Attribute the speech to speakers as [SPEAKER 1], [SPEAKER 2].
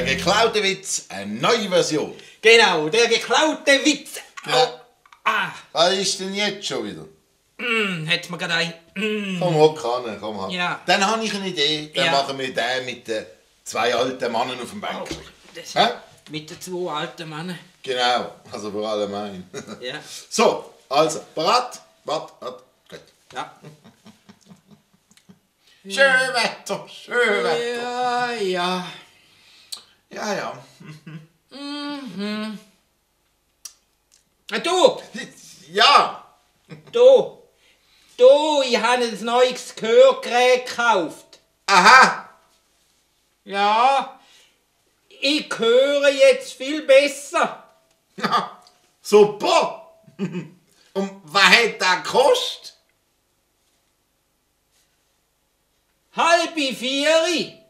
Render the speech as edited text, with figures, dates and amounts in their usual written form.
[SPEAKER 1] Der geklaute Witz, eine neue Version.
[SPEAKER 2] Genau, der geklaute Witz.
[SPEAKER 1] Ja. Was ist denn jetzt schon wieder?
[SPEAKER 2] Hat man gerade ein.
[SPEAKER 1] Komm, hock an, komm an.
[SPEAKER 2] Ja.
[SPEAKER 1] Dann habe ich eine Idee. Dann
[SPEAKER 2] Ja.
[SPEAKER 1] machen wir den mit den zwei alten Männern auf dem Bank.
[SPEAKER 2] Das
[SPEAKER 1] Hä?
[SPEAKER 2] mit den zwei alten Männern.
[SPEAKER 1] Genau, also vor allem ein.
[SPEAKER 2] Ja.
[SPEAKER 1] So, also, bereit? Wart, gut.
[SPEAKER 2] Ja.
[SPEAKER 1] Schön Wetter, schön Wetter.
[SPEAKER 2] Ja, ja.
[SPEAKER 1] Ja, ja.
[SPEAKER 2] Du,
[SPEAKER 1] Ja,
[SPEAKER 2] ich habe ein neues Gehörgerät gekauft.
[SPEAKER 1] aha.
[SPEAKER 2] Ja, ich höre jetzt viel besser.
[SPEAKER 1] Ja, super. Und was hat das gekostet?
[SPEAKER 2] 3:30.